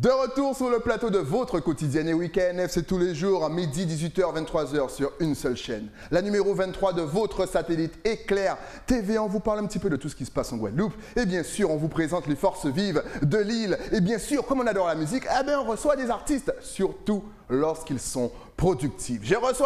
De retour sur le plateau de votre quotidienne et week-end, c'est tous les jours à midi, 18h, 23h sur une seule chaîne. La numéro 23 de votre satellite Éclair TV. On vous parle un petit peu de tout ce qui se passe en Guadeloupe. Et bien sûr, on vous présente les forces vives de l'île. Et bien sûr, comme on adore la musique, eh bien, on reçoit des artistes, surtout lorsqu'ils sont productifs. J'ai reçu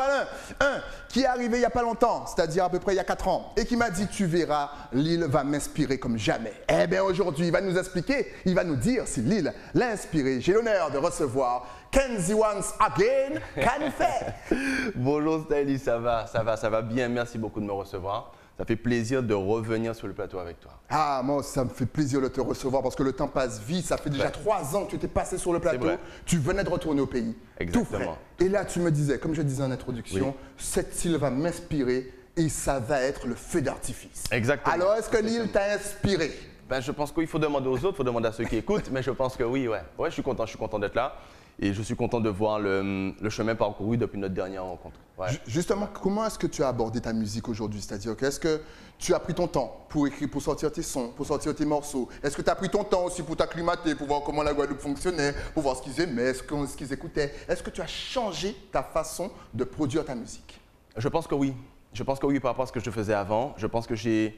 un qui est arrivé il n'y a pas longtemps, c'est-à-dire à peu près il y a 4 ans, et qui m'a dit, tu verras, l'île va m'inspirer comme jamais. Eh bien aujourd'hui, il va nous expliquer, il va nous dire si l'île l'a inspiré. J'ai l'honneur de recevoir Kenzie Once Again, Kanfé. Bonjour Stylie, ça va bien, merci beaucoup de me recevoir. Ça fait plaisir de revenir sur le plateau avec toi. Ah, moi, ça me fait plaisir de te recevoir parce que le temps passe vite. Ça fait déjà 3 ans que tu étais passé sur le plateau. Tu venais de retourner au pays. Exactement. Et là, tu me disais, comme je disais en introduction, cette île va m'inspirer et ça va être le feu d'artifice. Exactement. Alors, est-ce que l'île t'a inspiré? Ben, je pense qu'il faut demander aux autres, il faut demander à ceux qui écoutent, mais je pense que oui, ouais. Ouais, je suis content d'être là. Et je suis content de voir le chemin parcouru depuis notre dernière rencontre. Ouais. Justement, comment est-ce que tu as abordé ta musique aujourd'hui? C'est-à-dire, est-ce que tu as pris ton temps pour écrire, pour sortir tes sons, pour sortir tes morceaux? Est-ce que tu as pris ton temps aussi pour t'acclimater, pour voir comment la Guadeloupe fonctionnait, pour voir ce qu'ils aimaient, ce qu'ils écoutaient? Est-ce que tu as changé ta façon de produire ta musique? Je pense que oui. Je pense que oui par rapport à ce que je faisais avant. Je pense que j'ai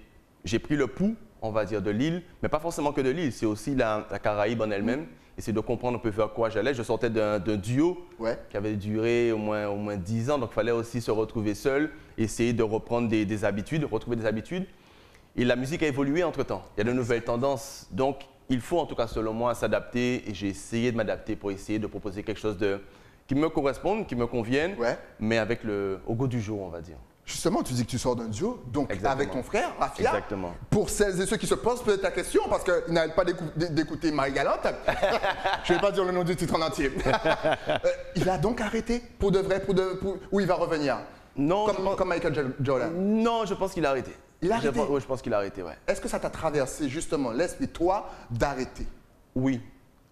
pris le pouls, on va dire, de l'île, mais pas forcément que de l'île, c'est aussi la Caraïbe en elle-même. Essayer de comprendre un peu vers quoi j'allais. Je sortais d'un duo qui avait duré au moins 10 ans, donc il fallait aussi se retrouver seul, essayer de reprendre des habitudes, retrouver des habitudes. Et la musique a évolué entre-temps. Il y a de nouvelles tendances, donc il faut en tout cas selon moi s'adapter et j'ai essayé de m'adapter pour essayer de proposer quelque chose qui me corresponde, qui me convienne, mais avec au goût du jour, on va dire. Justement, tu dis que tu sors d'un duo, donc avec ton frère, Rafia. Exactement. Pour celles et ceux qui se posent peut-être la question, parce qu'ils n'arrêtent pas d'écouter Marie Galante, je ne vais pas dire le nom du titre en entier. Il a donc arrêté pour de vrai, ou il va revenir? Non. Comme Michael Jordan? Non, je pense qu'il a arrêté. Il a arrêté? Oui, je pense qu'il a arrêté, ouais. Est-ce que ça t'a traversé justement l'esprit, toi, d'arrêter? Oui.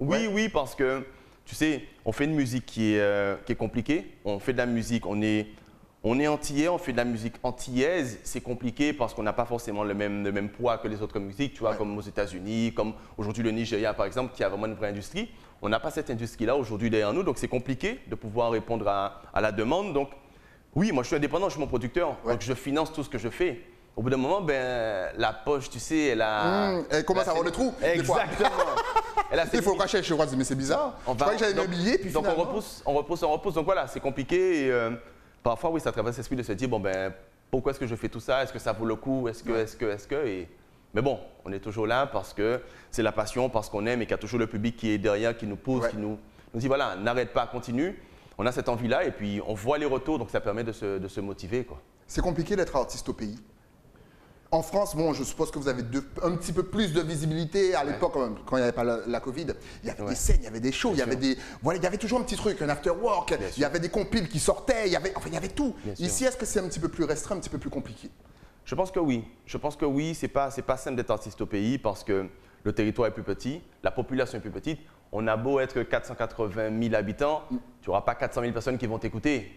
Oui, parce que, tu sais, on fait une musique qui est compliquée. On fait de la musique, on est antillais, on fait de la musique antillaise, c'est compliqué parce qu'on n'a pas forcément le même poids que les autres musiques, tu vois, comme aux États-Unis, comme aujourd'hui le Nigeria par exemple, qui a vraiment une vraie industrie. On n'a pas cette industrie-là aujourd'hui derrière nous, donc c'est compliqué de pouvoir répondre à la demande. Donc oui, moi je suis indépendant, je suis mon producteur, donc je finance tout ce que je fais. Au bout d'un moment, la poche, tu sais, elle commence à avoir le trou. Exactement. Il faut cacher, je crois, mais c'est bizarre. Je crois que j'avais oublié, puis donc finalement... on repousse. Donc voilà, c'est compliqué. Et, parfois, oui, ça traverse l'esprit de se dire, bon, pourquoi est-ce que je fais tout ça? Est-ce que ça vaut le coup? Est-ce que... Mais bon, on est toujours là parce que c'est la passion, parce qu'on aime et qu'il y a toujours le public qui est derrière, qui nous pousse, qui nous dit, voilà, n'arrête pas, continue. On a cette envie-là et puis on voit les retours, donc ça permet de se motiver, quoi. C'est compliqué d'être artiste au pays. En France, bon, je suppose que vous avez un petit peu plus de visibilité. À l'époque, quand il n'y avait pas la Covid, il y avait des scènes, il y avait des shows, il y avait toujours un petit truc, un after-work, il y avait des compiles qui sortaient, il y avait tout. Ici, est-ce que c'est un petit peu plus restreint, un petit peu plus compliqué? Je pense que oui. C'est pas simple d'être artiste au pays parce que le territoire est plus petit, la population est plus petite. On a beau être 480 000 habitants, tu n'auras pas 400 000 personnes qui vont t'écouter.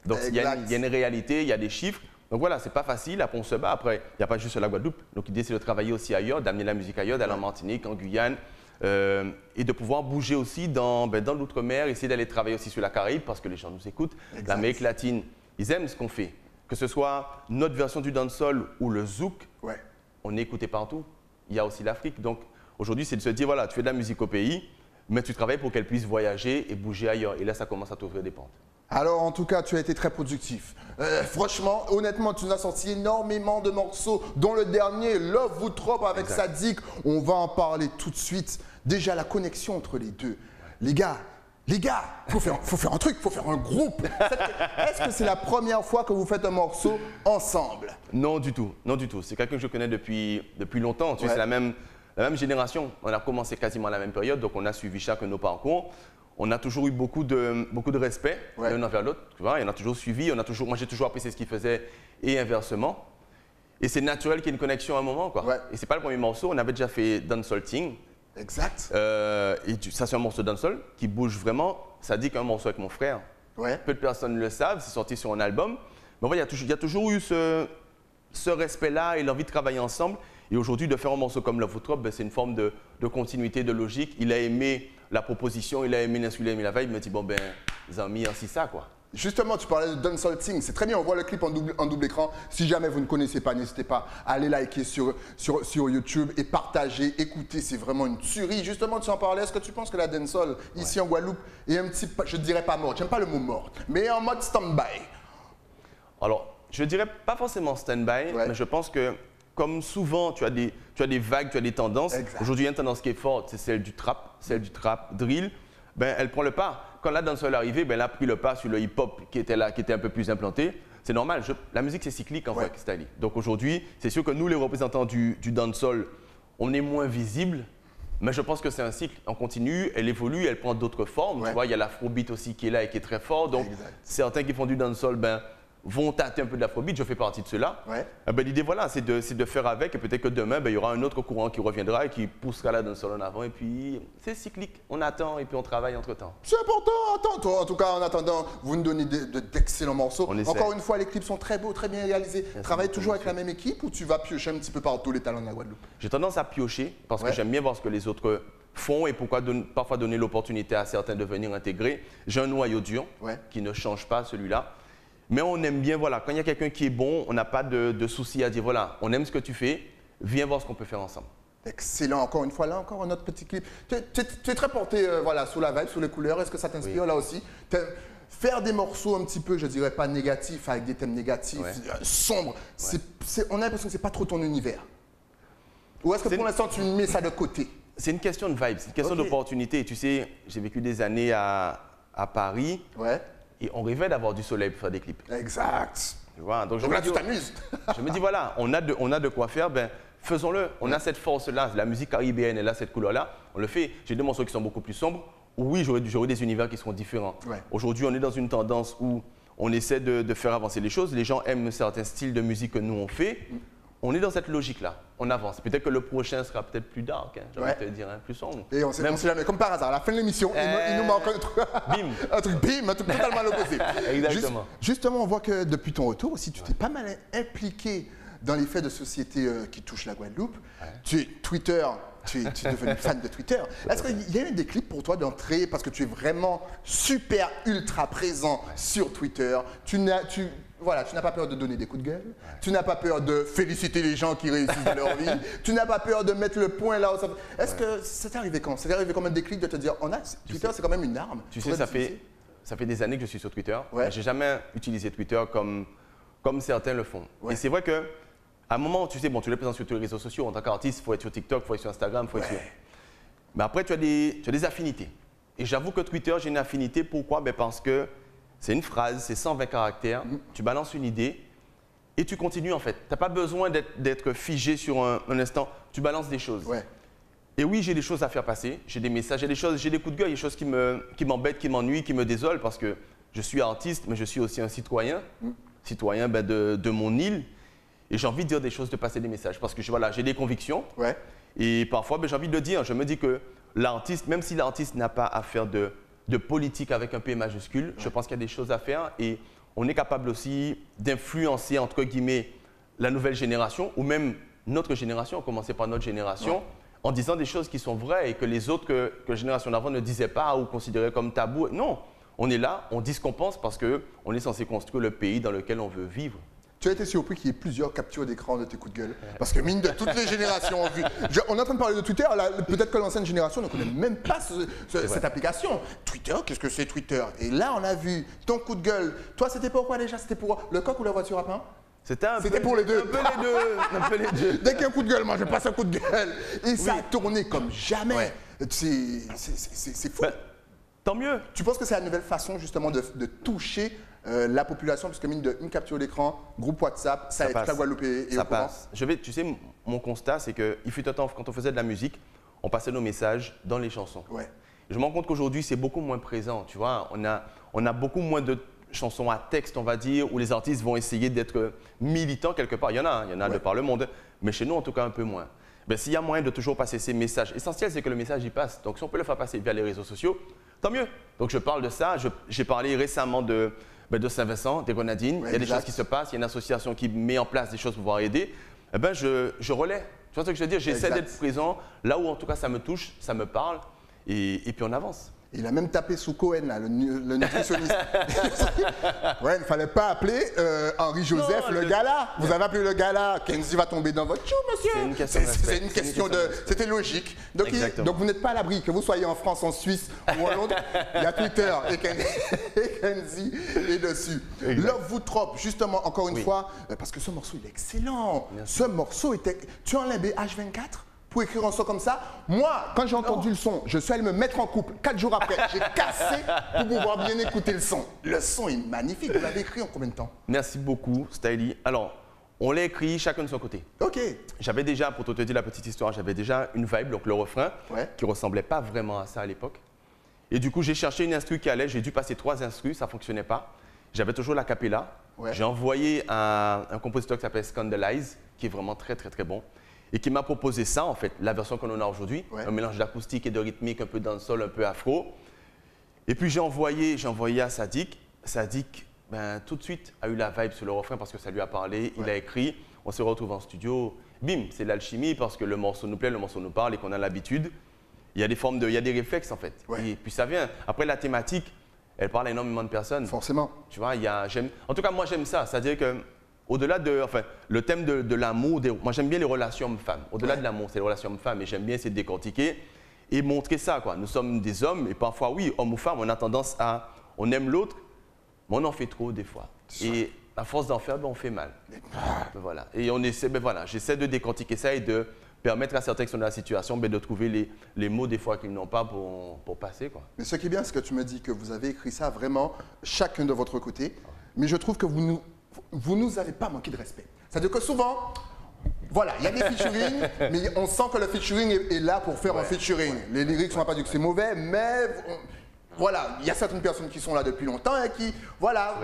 Donc, il y a une réalité, il y a des chiffres. Donc voilà, c'est pas facile, après on se bat. Après, il n'y a pas juste la Guadeloupe. Donc l'idée, c'est de travailler aussi ailleurs, d'amener la musique ailleurs, d'aller en Martinique, en Guyane, et de pouvoir bouger aussi dans l'outre-mer, essayer d'aller travailler aussi sur la Caraïbe parce que les gens nous écoutent. L'Amérique latine, ils aiment ce qu'on fait. Que ce soit notre version du dancehall ou le zouk, on est écouté partout. Il y a aussi l'Afrique. Donc aujourd'hui, c'est de se dire, voilà, tu fais de la musique au pays, mais tu travailles pour qu'elle puisse voyager et bouger ailleurs. Et là, ça commence à t'ouvrir des portes. Alors, en tout cas, tu as été très productif. Franchement, honnêtement, tu nous as sorti énormément de morceaux, dont le dernier, Love Vous Trop avec Sadik. On va en parler tout de suite. Déjà, la connexion entre les deux. Les gars, faut faire un truc, faut faire un groupe. Est-ce que c'est la première fois que vous faites un morceau ensemble? Non, du tout. C'est quelqu'un que je connais depuis longtemps. Tu sais, c'est la même génération. On a commencé quasiment à la même période, donc on a suivi chacun nos parcours. On a toujours eu beaucoup de respect l'un envers l'autre. Tu vois, et on a toujours suivi. Moi, j'ai toujours apprécié ce qu'il faisait et inversement. Et c'est naturel qu'il y ait une connexion à un moment, quoi. Et c'est pas le premier morceau. On avait déjà fait Dancehall Ting. Exact. Et ça, c'est un morceau de dancehall qui bouge vraiment. Ça dit qu'un morceau avec mon frère. Peu de personnes le savent. C'est sorti sur un album. Mais il y a toujours eu ce respect-là et l'envie de travailler ensemble. Et aujourd'hui, de faire un morceau comme Love Vous Trop, c'est une forme de continuité, de logique. Il a aimé la proposition, il a aimé l'instru, il a aimé la vibe, il me dit bon ben, les amis, ainsi ça quoi. Justement, tu parlais de Dancehall Thing, c'est très bien, on voit le clip en double écran. Si jamais vous ne connaissez pas, n'hésitez pas à aller liker sur YouTube et partager, écouter, c'est vraiment une tuerie. Justement, tu en parlais, est-ce que tu penses que la dancehall, ici en Guadeloupe, est un petit peu, je ne dirais pas morte, j'aime pas le mot morte, mais en mode stand-by? Alors, je dirais pas forcément stand-by, mais je pense que comme souvent, tu as des vagues, tu as des tendances. Aujourd'hui, il y a une tendance qui est forte, c'est celle du trap, drill. Ben, elle prend le pas. Quand la dancehall est arrivée, ben, elle a pris le pas sur le hip-hop qui était là, qui était un peu plus implanté. C'est normal. La musique, c'est cyclique en fait, Stali. Donc aujourd'hui, c'est sûr que nous, les représentants du dancehall, on est moins visibles. Mais je pense que c'est un cycle. On continue, elle évolue, elle prend d'autres formes. Tu vois, il y a l'afrobeat aussi qui est là et qui est très fort. Donc certains qui font du dancehall, ben, vont tâter un peu de l'afrobeat, je fais partie de ceux-là. Ben, l'idée, voilà, c'est de faire avec et peut-être que demain, ben, il y aura un autre courant qui reviendra et qui poussera la dancehall en avant. Et puis, c'est cyclique. On attend et puis on travaille entre-temps. C'est important, attends. En tout cas, en attendant, vous nous donnez d'excellents morceaux. Encore une fois, les clips sont très beaux, très bien réalisés. Travaille toujours avec la même équipe ou tu vas piocher un petit peu partout les talents de la Guadeloupe? J'ai tendance à piocher parce que j'aime bien voir ce que les autres font et pourquoi parfois donner l'opportunité à certains de venir intégrer. J'ai un noyau dur qui ne change pas, celui-là. Mais on aime bien, voilà, quand il y a quelqu'un qui est bon, on n'a pas de souci à dire, voilà, on aime ce que tu fais, viens voir ce qu'on peut faire ensemble. Excellent, encore une fois, là encore un autre petit clip. Tu es très porté voilà, sous la vibe, sous les couleurs, est-ce que ça t'inspire là aussi? Faire des morceaux un petit peu, je dirais pas négatifs, avec des thèmes négatifs, sombres, on a l'impression que c'est pas trop ton univers. Ou est-ce que pour l'instant tu mets ça de côté? C'est une question de vibe, c'est une question d'opportunité. Tu sais, j'ai vécu des années à Paris. Et on rêvait d'avoir du soleil pour faire des clips. Exact. Voilà, donc là, tu t'amuses. Je me dis, voilà, on a de quoi faire, ben, faisons-le. On a cette force-là, la musique caribéenne, elle a cette couleur-là, on le fait. J'ai des morceaux qui sont beaucoup plus sombres. Oui, j'aurais des univers qui seront différents. Aujourd'hui, on est dans une tendance où on essaie de faire avancer les choses. Les gens aiment certains styles de musique que nous, on fait. On est dans cette logique-là, on avance. Peut-être que le prochain sera peut-être plus dark, j'ai envie de te dire, plus sombre. Et on sait jamais, comme par hasard, à la fin de l'émission, il nous manque un truc. Bim. Un truc totalement à l'opposé. Exactement. Justement, on voit que depuis ton retour aussi, tu t'es pas mal impliqué dans les faits de société qui touchent la Guadeloupe. Tu es Twitter. Tu es devenu fan de Twitter. Est-ce qu'il y a eu des clips pour toi d'entrée parce que tu es vraiment super ultra présent sur Twitter? Voilà, tu n'as pas peur de donner des coups de gueule, tu n'as pas peur de féliciter les gens qui réussissent dans leur vie, tu n'as pas peur de mettre le point là où ça... Est-ce que c'est arrivé quand? C'est arrivé comme un déclic de te dire, Twitter c'est quand même une arme? Tu sais, ça fait des années que je suis sur Twitter. Je n'ai jamais utilisé Twitter comme certains le font. Et c'est vrai que à un moment, tu sais, bon, tu es présent sur tous les réseaux sociaux, en tant qu'artiste, il faut être sur TikTok, il faut être sur Instagram, il faut être sur... Mais après, tu as des affinités. Et j'avoue que Twitter, j'ai une affinité. Pourquoi? Parce que c'est une phrase, c'est 120 caractères, tu balances une idée et tu continues en fait. Tu n'as pas besoin d'être figé sur un instant, tu balances des choses. Et oui, j'ai des choses à faire passer, j'ai des messages, j'ai des coups de gueule, il y a des choses qui m'embêtent, qui m'ennuient, qui me désolent parce que je suis artiste, mais je suis aussi un citoyen, de mon île. Et j'ai envie de dire des choses, de passer des messages parce que j'ai des convictions. Et parfois, j'ai envie de le dire. Je me dis que l'artiste, même si l'artiste n'a pas à faire de politique avec un P majuscule, je pense qu'il y a des choses à faire et on est capable aussi d'influencer, entre guillemets, la nouvelle génération ou même notre génération, commencer par notre génération, en disant des choses qui sont vraies et que les autres que la génération d'avant ne disaient pas ou considéraient comme tabou. Non, on est là, on dit ce qu'on pense parce qu'on est censé construire le pays dans lequel on veut vivre. Tu as été surpris qu'il y ait plusieurs captures d'écran de tes coups de gueule. Parce que mine de toutes les générations ont vu. On est en train de parler de Twitter, peut-être que l'ancienne génération ne connaît même pas cette application. Twitter, qu'est-ce que c'est Twitter? Et là, on a vu ton coup de gueule. Toi, c'était pourquoi déjà? C'était pour le coq ou la voiture à pain? C'était pour les deux. Un peu les deux. Dès qu'il y a un coup de gueule, moi je passe un coup de gueule. Et ça a tourné comme jamais. C'est fou. Tant mieux. Tu penses que c'est la nouvelle façon justement de toucher la population, puisque mine de une capture d'écran, groupe WhatsApp, ça est toute la Guadeloupe et au courant. Tu sais, mon constat, c'est qu'il fut un temps, quand on faisait de la musique, on passait nos messages dans les chansons. Je me rends compte qu'aujourd'hui, c'est beaucoup moins présent. Tu vois, on a beaucoup moins de chansons à texte, on va dire, où les artistes vont essayer d'être militants quelque part. Il y en a de par le monde, mais chez nous, en tout cas, un peu moins. S'il y a moyen de toujours passer ces messages, l'essentiel, c'est que le message y passe. Donc, si on peut le faire passer via les réseaux sociaux, tant mieux. Donc, je parle de ça. J'ai parlé récemment de Saint-Vincent, des Grenadines. Il y a des choses qui se passent. Il y a une association qui met en place des choses pour pouvoir aider. Je relais. Tu vois ce que je veux dire? J'essaie d'être présent là où, en tout cas, ça me touche, ça me parle. Et puis on avance. Il a même tapé sous Cohen, là, le nutritionniste. Ouais, il ne fallait pas appeler Henri Joseph le gala. Vous avez appelé le gala. Kenzie va tomber dans votre chou, monsieur. C'est une question de... C'était logique. Donc, donc vous n'êtes pas à l'abri. Que vous soyez en France, en Suisse ou en Londres, il y a Twitter et Kenzie est dessus. Love vous trop, justement, encore une fois, parce que ce morceau, il est excellent. Merci. Ce morceau était... Tu as un H24 pour écrire un son comme ça? Moi, quand j'ai entendu le son, je suis allé me mettre en couple. 4 jours après, j'ai cassé pour pouvoir bien écouter le son. Le son est magnifique. Vous l'avez écrit en combien de temps? Merci beaucoup, Stylie. Alors, on l'a écrit chacun de son côté. Ok. J'avais déjà, pour te dire la petite histoire, j'avais déjà une vibe, donc le refrain, qui ressemblait pas vraiment à ça à l'époque. Et du coup, j'ai cherché une instru qui allait. J'ai dû passer 3 instrus, ça ne fonctionnait pas. J'avais toujours la cappella. J'ai envoyé un compositeur qui s'appelle Scandalize, qui est vraiment très, très, très bon. Et qui m'a proposé ça, en fait, la version qu'on en a aujourd'hui, un mélange d'acoustique et de rythmique, un peu dancehall, un peu afro. Et puis j'ai envoyé à Sadik. Sadik, ben, tout de suite, a eu la vibe sur le refrain parce que ça lui a parlé, il a écrit, on se retrouve en studio, bim, c'est l'alchimie parce que le morceau nous plaît, le morceau nous parle et qu'on a l'habitude. Il y a des formes il y a des réflexes, en fait. Et puis ça vient. Après, la thématique, elle parle à énormément de personnes. Forcément. Tu vois, en tout cas, moi, j'aime ça. C'est-à-dire que au-delà de, le thème de l'amour, moi j'aime bien les relations hommes-femmes. Au-delà de l'amour, c'est les relations hommes-femmes et j'aime bien essayer de décortiquer et montrer ça, quoi. Nous sommes des hommes et parfois, oui, hommes ou femmes, on a tendance on aime l'autre, mais on en fait trop des fois. Et à force d'en faire, ben, on fait mal. Voilà. Et on essaie, j'essaie de décortiquer ça et de permettre à certains qui sont dans la situation de trouver les mots des fois qu'ils n'ont pas pour passer, quoi. Mais ce qui est bien, c'est que tu me dis que vous avez écrit ça vraiment chacun de votre côté, mais je trouve que vous nous avez pas manqué de respect. C'est-à-dire que souvent, voilà, il y a des featuring, mais on sent que le featuring est là pour faire un featuring. Les lyrics, on n'a pas dit que c'est mauvais, mais voilà, il y a certaines personnes qui sont là depuis longtemps et qui, voilà,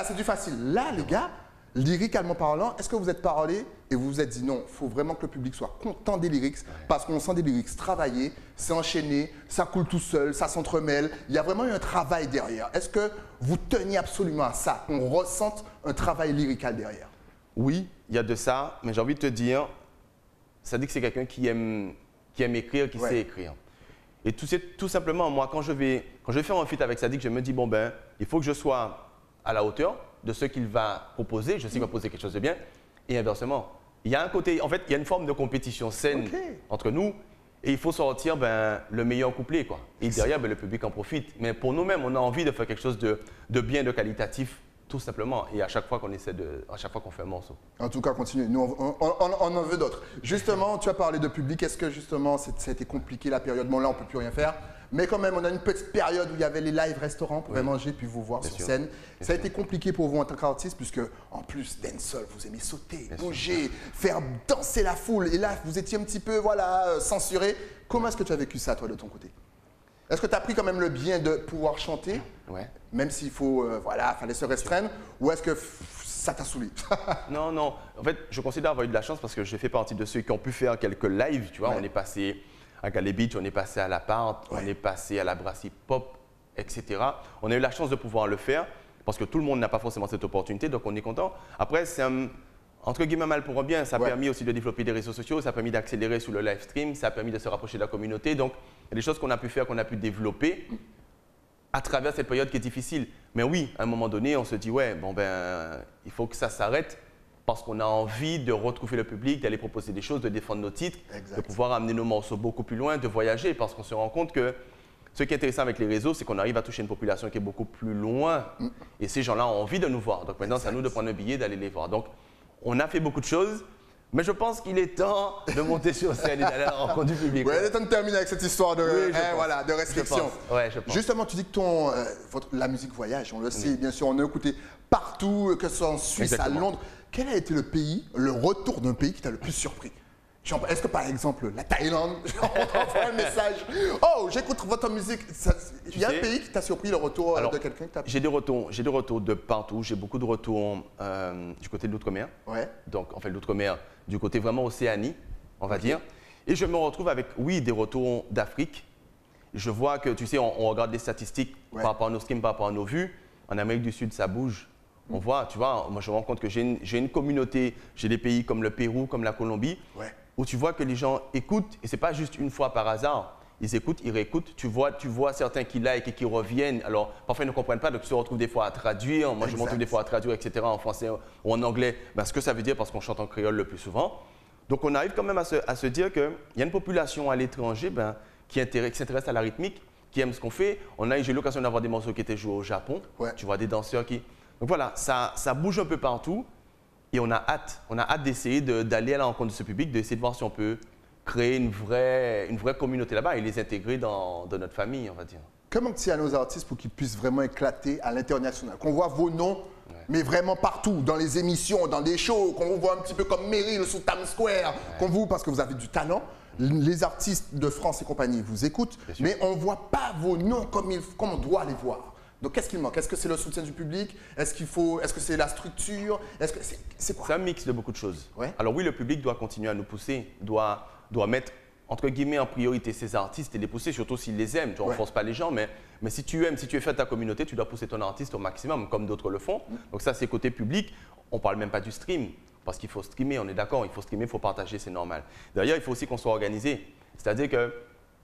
c'est du facile. Là, les gars, lyricalement parlant, est-ce que vous êtes parlé et vous vous êtes dit non, il faut vraiment que le public soit content des lyrics parce qu'on sent des lyrics travaillés, c'est enchaîné, ça coule tout seul, ça s'entremêle. Il y a vraiment eu un travail derrière. Est-ce que vous teniez absolument à ça, qu'on ressente un travail lyrical derrière? Oui, il y a de ça, mais j'ai envie de te dire, ça dit que c'est quelqu'un qui aime écrire, qui sait écrire. Et tout simplement, moi, quand je vais faire un feat avec Sadik, je me dis, bon ben, il faut que je sois à la hauteur de ce qu'il va proposer. Je sais qu'il va proposer quelque chose de bien. Et inversement, il y a un côté, en fait, il y a une forme de compétition saine entre nous. Et il faut sortir le meilleur couplet, quoi. Et derrière, le public en profite. Mais pour nous-mêmes, on a envie de faire quelque chose de bien, de qualitatif, tout simplement. Et à chaque fois qu'on fait un morceau. En tout cas, continuez. Nous, on en veut d'autres. Justement, tu as parlé de public. Est-ce que justement, ça a été compliqué la période? Bon, là, on ne peut plus rien faire. Mais quand même, on a une petite période où il y avait les live restaurants pour manger puis vous voir sur scène. Ça a été compliqué pour vous en tant qu'artiste puisque, en plus, dancehall, vous aimez sauter, bouger, faire danser la foule. Et là, vous étiez un petit peu, censuré. Comment est-ce que tu as vécu ça, toi, de ton côté? Est-ce que tu as pris quand même le bien de pouvoir chanter, même s'il fallait se restreindre, ou est-ce que ça t'a saoulé? Non, non. En fait, je considère avoir eu de la chance parce que j'ai fait partie de ceux qui ont pu faire quelques lives. Tu vois, on est passé à Galley Beach, on est passé à l'Appart, on est passé à la Brasserie Pop, etc. On a eu la chance de pouvoir le faire parce que tout le monde n'a pas forcément cette opportunité, donc on est content. Après, c'est entre guillemets mal pour un bien. Ça a permis aussi de développer des réseaux sociaux, ça a permis d'accélérer sur le live stream, ça a permis de se rapprocher de la communauté. Donc, il y a des choses qu'on a pu faire, qu'on a pu développer à travers cette période qui est difficile. Mais oui, à un moment donné, on se dit, il faut que ça s'arrête parce qu'on a envie de retrouver le public, d'aller proposer des choses, de défendre nos titres, de pouvoir amener nos morceaux beaucoup plus loin, de voyager, parce qu'on se rend compte que ce qui est intéressant avec les réseaux, c'est qu'on arrive à toucher une population qui est beaucoup plus loin. Et ces gens-là ont envie de nous voir. Donc maintenant, c'est à nous de prendre un billet, d'aller les voir. Donc, on a fait beaucoup de choses, mais je pense qu'il est temps de monter sur scène et d'aller à la rencontre du public. Oui, il est temps de terminer avec cette histoire de restriction. Je pense. Justement, tu dis que la musique voyage, on le sait, bien sûr, on a écouté partout, que ce soit en Suisse, à Londres. Quel a été le retour d'un pays qui t'a le plus surpris? Est-ce que par exemple, la Thaïlande, on t'envoie un message, oh, j'écoute votre musique. Il y a un pays qui t'a surpris, le retour de quelqu'un que tu as... J'ai des retours de partout. J'ai beaucoup de retours du côté de l'outre-mer. Donc, en fait, l'outre-mer, du côté vraiment Océanie, on va dire. Et je me retrouve avec, des retours d'Afrique. Je vois que, tu sais, on regarde les statistiques par rapport à nos streams, par rapport à nos vues. En Amérique du Sud, ça bouge. On voit, tu vois, moi je me rends compte que j'ai une communauté, j'ai des pays comme le Pérou, comme la Colombie, où tu vois que les gens écoutent, et ce n'est pas juste une fois par hasard, ils écoutent, ils réécoutent. Tu vois certains qui like et qui reviennent. Alors, parfois, ils ne comprennent pas, donc ils se retrouvent des fois à traduire. Moi, je me retrouve des fois à traduire, etc., en français ou en anglais. Ben, ce que ça veut dire, parce qu'on chante en créole le plus souvent. Donc, on arrive quand même à se dire qu'il y a une population à l'étranger qui s'intéresse à la rythmique, qui aime ce qu'on fait. J'ai eu l'occasion d'avoir des morceaux qui étaient joués au Japon. Ouais. Tu vois, des danseurs qui… Donc voilà, ça bouge un peu partout. Et on a hâte d'essayer d'aller à la rencontre de ce public, d'essayer de voir si on peut créer une vraie communauté là-bas et les intégrer dans notre famille, on va dire. Comment tu dis à nos artistes pour qu'ils puissent vraiment éclater à l'international? Qu'on voit vos noms, mais vraiment partout, dans les émissions, dans des shows, qu'on vous voit un petit peu comme Meryl sous Times Square, parce que vous avez du talent. Les artistes de France et compagnie vous écoutent, mais on ne voit pas vos noms comme on doit les voir. Donc, qu'est-ce qu'il manque? Est-ce que c'est le soutien du public? Est-ce que c'est la structure? C'est quoi? C'est un mix de beaucoup de choses. Ouais. Alors oui, le public doit continuer à nous pousser, doit mettre, entre guillemets, en priorité ces artistes et les pousser, surtout s'ils les aiment. Tu ne forces pas les gens, mais si tu aimes, si tu es fait de ta communauté, tu dois pousser ton artiste au maximum, comme d'autres le font. Donc ça, c'est côté public. On ne parle même pas du stream, parce qu'il faut streamer, on est d'accord, il faut streamer, il faut partager, c'est normal. D'ailleurs, il faut aussi qu'on soit organisé. C'est-à-dire que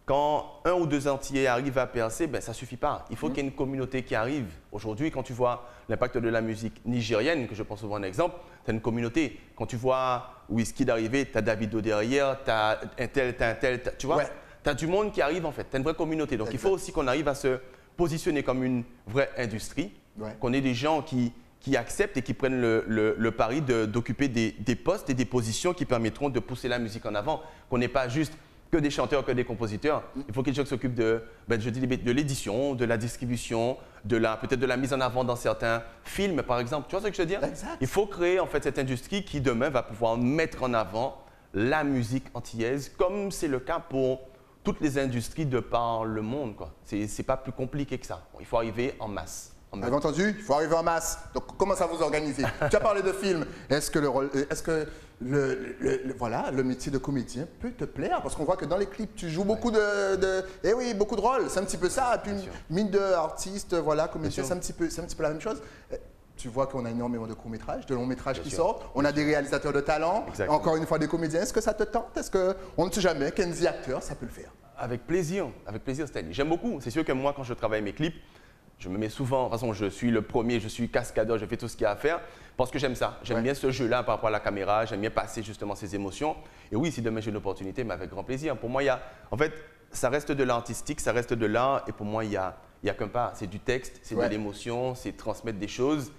quand un ou deux Antillais arrivent à percer, ça ne suffit pas. Il faut qu'il y ait une communauté qui arrive. Aujourd'hui, quand tu vois l'impact de la musique nigérienne, que je prends souvent un exemple, tu as une communauté. Quand tu vois Wizkid arriver, tu as Davido derrière, tu as un tel, tu vois, tu as du monde qui arrive en fait, tu as une vraie communauté. Donc il faut aussi qu'on arrive à se positionner comme une vraie industrie, qu'on ait des gens qui acceptent et qui prennent le pari d'occuper des postes et des positions qui permettront de pousser la musique en avant, qu'on n'ait pas juste que des chanteurs, que des compositeurs. Il faut que les gens s'occupent de l'édition, de la distribution, peut-être de la mise en avant dans certains films, par exemple. Tu vois ce que je veux dire? Exact. Il faut créer en fait cette industrie qui demain va pouvoir mettre en avant la musique antillaise, comme c'est le cas pour toutes les industries de par le monde. C'est pas plus compliqué que ça. Bon, il faut arriver en masse. Vous avez entendu? Il faut arriver en masse. Donc, comment ça vous organiser? Tu as parlé de film. Est-ce que le métier de comédien peut te plaire? Parce qu'on voit que dans les clips, tu joues beaucoup beaucoup de rôles. C'est un petit peu ça. Et puis, mine de artiste, comédien, c'est un petit peu la même chose. Tu vois qu'on a énormément de courts-métrages, de longs-métrages qui sortent. On a des réalisateurs de talent. Exactement. Encore une fois, des comédiens. Est-ce que ça te tente? On ne sait jamais. Kenzie acteur, ça peut le faire. Avec plaisir, Stanley. J'aime beaucoup. C'est sûr que moi, quand je travaille mes clips, je me mets souvent, de toute façon, je suis le premier, je suis cascadeur, je fais tout ce qu'il y a à faire parce que j'aime ça. J'aime bien ce jeu-là par rapport à la caméra, j'aime bien passer justement ces émotions. Et oui, si demain j'ai une opportunité, mais avec grand plaisir. Pour moi, en fait, ça reste de l'artistique, ça reste de l'art. Et pour moi, il y a qu'un pas. C'est du texte, c'est de l'émotion, c'est transmettre des choses.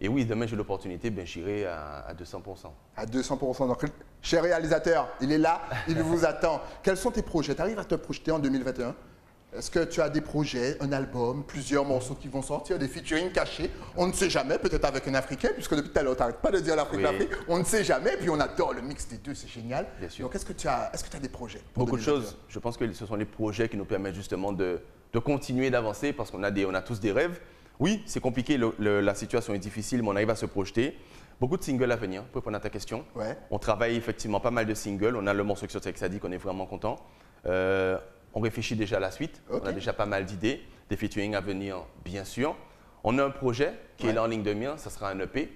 Et oui, demain j'ai l'opportunité, j'irai à 200%. À 200%. Donc, cher réalisateur, il est là, il vous attend. Quels sont tes projets? Tu arrives à te projeter en 2021? Est-ce que tu as des projets, un album, plusieurs morceaux qui vont sortir, des featuring cachés? On ne sait jamais, peut-être avec un Africain, puisque depuis tout à l'heure, tu n'arrêtes pas de dire l'Afrique. On ne sait jamais, puis on adore le mix des deux, c'est génial. Bien sûr. Donc, est-ce que tu as des projets pour Beaucoup de 2021? choses. Je pense que ce sont les projets qui nous permettent justement de continuer d'avancer parce qu'on a tous des rêves. Oui, c'est compliqué, la situation est difficile, mais on arrive à se projeter. Beaucoup de singles à venir, pour répondre à ta question. On travaille effectivement pas mal de singles. On a le morceau qui sort avec Sadik, on est vraiment content. On réfléchit déjà à la suite. On a déjà pas mal d'idées, des featuring à venir, bien sûr. On a un projet qui est là en ligne de mire, ça sera un EP.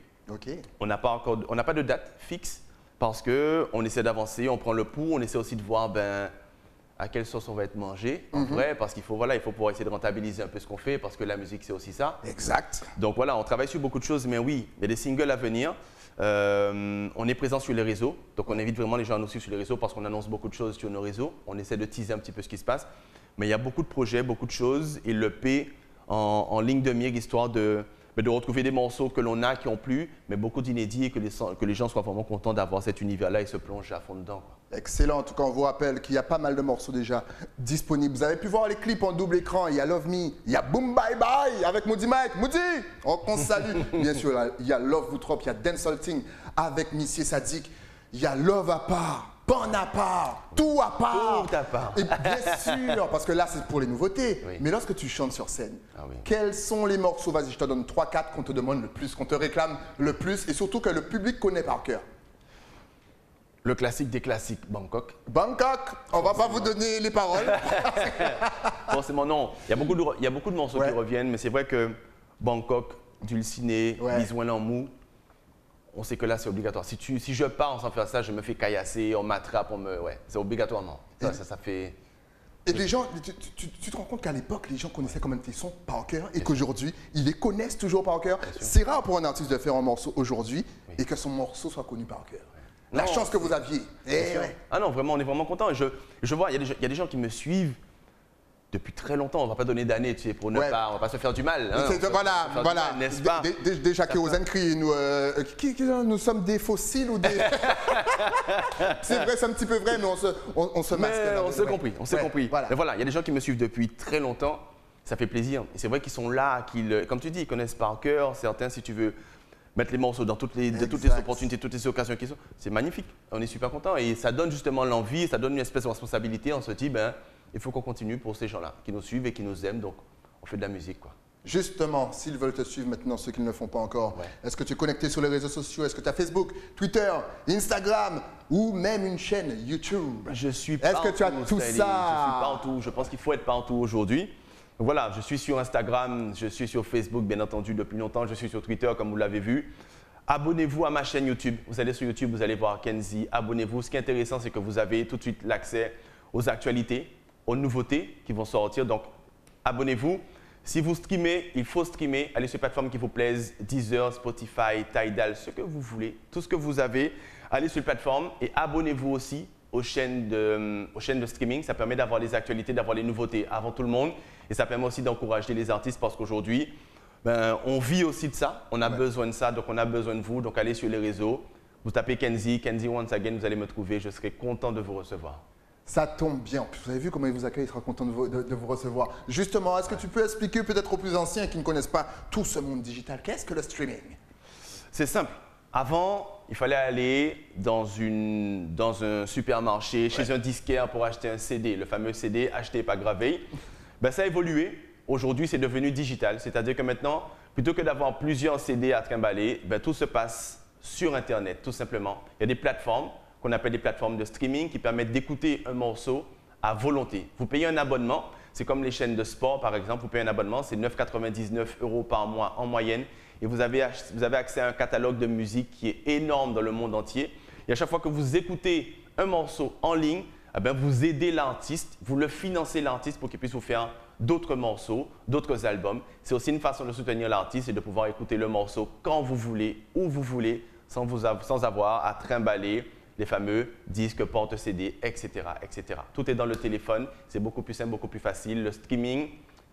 On n'a pas de date fixe parce qu'on essaie d'avancer, on prend le pouls, on essaie aussi de voir à quelle sauce on va être mangé, en vrai, parce qu'il faut pouvoir essayer de rentabiliser un peu ce qu'on fait, parce que la musique, c'est aussi ça. Exact. Donc voilà, on travaille sur beaucoup de choses, mais oui, il y a des singles à venir. On est présent sur les réseaux, donc on invite vraiment les gens à nous suivre sur les réseaux parce qu'on annonce beaucoup de choses sur nos réseaux. On essaie de teaser un petit peu ce qui se passe. Mais il y a beaucoup de projets, beaucoup de choses, et l'EP en ligne de mire, histoire de retrouver des morceaux que l'on a, qui ont plu, mais beaucoup d'inédits et que les gens soient vraiment contents d'avoir cet univers-là et se plonger à fond dedans. Excellent. En tout cas, on vous rappelle qu'il y a pas mal de morceaux déjà disponibles. Vous avez pu voir les clips en double écran. Il y a Love Me, il y a Boom Bye Bye avec Moody Mike. Moody, on salue. Bien sûr, il y a Love Vous Trop, il y a Dancehall Thing avec Monsieur Sadik. Il y a Love à part, Bon à part, Tout à part. Tout à part. Et bien sûr, parce que là, c'est pour les nouveautés. Mais lorsque tu chantes sur scène, quels sont les morceaux, vas-y, je te donne 3-4 qu'on te demande le plus, qu'on te réclame le plus et surtout que le public connaît par cœur? Le classique des classiques, Bangkok. Bangkok, on va pas vous donner les paroles. Forcément, non. Il y a beaucoup de morceaux qui reviennent, mais c'est vrai que Bangkok, Dulciné, Bisouin en mou, on sait que là, c'est obligatoire. Si je pars sans faire ça, je me fais caillasser, on m'attrape, c'est obligatoirement. Ça fait… Et les gens, tu te rends compte qu'à l'époque, les gens connaissaient quand même tes sons par cœur et qu'aujourd'hui, ils les connaissent toujours par cœur. C'est rare pour un artiste de faire un morceau aujourd'hui et que son morceau soit connu par cœur. La chance que vous aviez. Ah non, vraiment, on est vraiment content. Je vois, il y a des gens qui me suivent depuis très longtemps. On ne va pas donner d'années, tu sais, pour ne pas, on va pas se faire du mal. Hein, voilà. N'est-ce pas? Déjà qu'Ozan crie, nous sommes des fossiles ou des... C'est vrai, c'est un petit peu vrai, mais on se masque. On s'est compris, on s'est compris. Voilà. Mais voilà, il y a des gens qui me suivent depuis très longtemps. Ça fait plaisir. Et c'est vrai qu'ils sont là, comme tu dis, ils connaissent par cœur. Certains, si tu veux mettre les morceaux dans toutes les opportunités, toutes les occasions qui sont, c'est magnifique. On est super content et ça donne justement l'envie, ça donne une espèce de responsabilité. On se dit, il faut qu'on continue pour ces gens-là qui nous suivent et qui nous aiment. Donc, on fait de la musique, quoi. Justement, s'ils veulent te suivre maintenant, ceux qui ne le font pas encore, est-ce que tu es connecté sur les réseaux sociaux? Est-ce que tu as Facebook, Twitter, Instagram ou même une chaîne YouTube? Je suis partout. Est-ce que tu as tout ça? Je suis partout. Je pense qu'il faut être partout aujourd'hui. Donc voilà, je suis sur Instagram, je suis sur Facebook, bien entendu, depuis longtemps. Je suis sur Twitter, comme vous l'avez vu. Abonnez-vous à ma chaîne YouTube. Vous allez sur YouTube, vous allez voir Kenzie. Abonnez-vous. Ce qui est intéressant, c'est que vous avez tout de suite l'accès aux actualités, aux nouveautés qui vont sortir. Donc, abonnez-vous. Si vous streamez, il faut streamer. Allez sur les plateformes qui vous plaisent, Deezer, Spotify, Tidal, ce que vous voulez, tout ce que vous avez. Allez sur les plateformes et abonnez-vous aussi aux chaînes de streaming. Ça permet d'avoir les actualités, d'avoir les nouveautés avant tout le monde. Et ça permet aussi d'encourager les artistes parce qu'aujourd'hui, on vit aussi de ça. On a besoin de ça, donc on a besoin de vous. Donc allez sur les réseaux. Vous tapez Kenzie Once Again, vous allez me trouver. Je serai content de vous recevoir. Ça tombe bien. Vous avez vu comment il vous accueille, il sera content de vous recevoir. Justement, est-ce que tu peux expliquer peut-être aux plus anciens qui ne connaissent pas tout ce monde digital, qu'est-ce que le streaming? C'est simple. Avant, il fallait aller dans un supermarché, chez un disquaire pour acheter un CD, le fameux CD acheté pas gravé. Ça a évolué. Aujourd'hui, c'est devenu digital. C'est-à-dire que maintenant, plutôt que d'avoir plusieurs CD à trimballer, tout se passe sur Internet, tout simplement. Il y a des plateformes qu'on appelle des plateformes de streaming qui permettent d'écouter un morceau à volonté. Vous payez un abonnement, c'est comme les chaînes de sport par exemple, vous payez un abonnement, c'est 9,99 € par mois en moyenne et vous avez accès à un catalogue de musique qui est énorme dans le monde entier. Et à chaque fois que vous écoutez un morceau en ligne, vous aidez l'artiste, vous le financez l'artiste pour qu'il puisse vous faire d'autres morceaux, d'autres albums. C'est aussi une façon de soutenir l'artiste et de pouvoir écouter le morceau quand vous voulez, où vous voulez, sans avoir à trimballer les fameux disques, porte-CD, etc., etc. Tout est dans le téléphone, c'est beaucoup plus simple, beaucoup plus facile. Le streaming,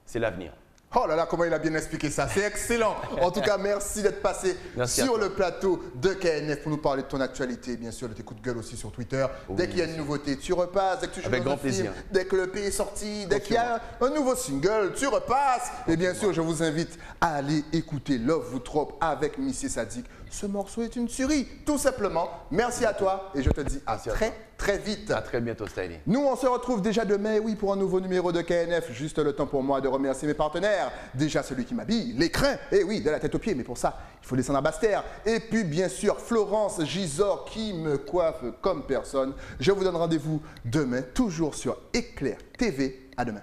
c'est l'avenir. Oh là là, comment il a bien expliqué ça, c'est excellent. En tout cas, merci d'être passé sur le plateau de KNF pour nous parler de ton actualité, bien sûr, de tes coups de gueule aussi sur Twitter. Dès qu'il y a une nouveauté, tu repasses, dès que tu joues dans un film, dès que le P est sorti, dès qu'il y a un nouveau single, tu repasses. Et bien sûr, je vous invite à aller écouter Love Vous Trop avec Missy Sadiq. Ce morceau est une tuerie, tout simplement. Merci à toi et je te dis à très vite. À très bientôt, Styling. Nous, on se retrouve déjà demain, oui, pour un nouveau numéro de KNF. Juste le temps pour moi de remercier mes partenaires. Déjà celui qui m'habille, l'écrin, et oui, de la tête aux pieds, mais pour ça, il faut descendre à Basse-Terre. Et puis, bien sûr, Florence Gisors qui me coiffe comme personne. Je vous donne rendez-vous demain, toujours sur Éclair TV. À demain.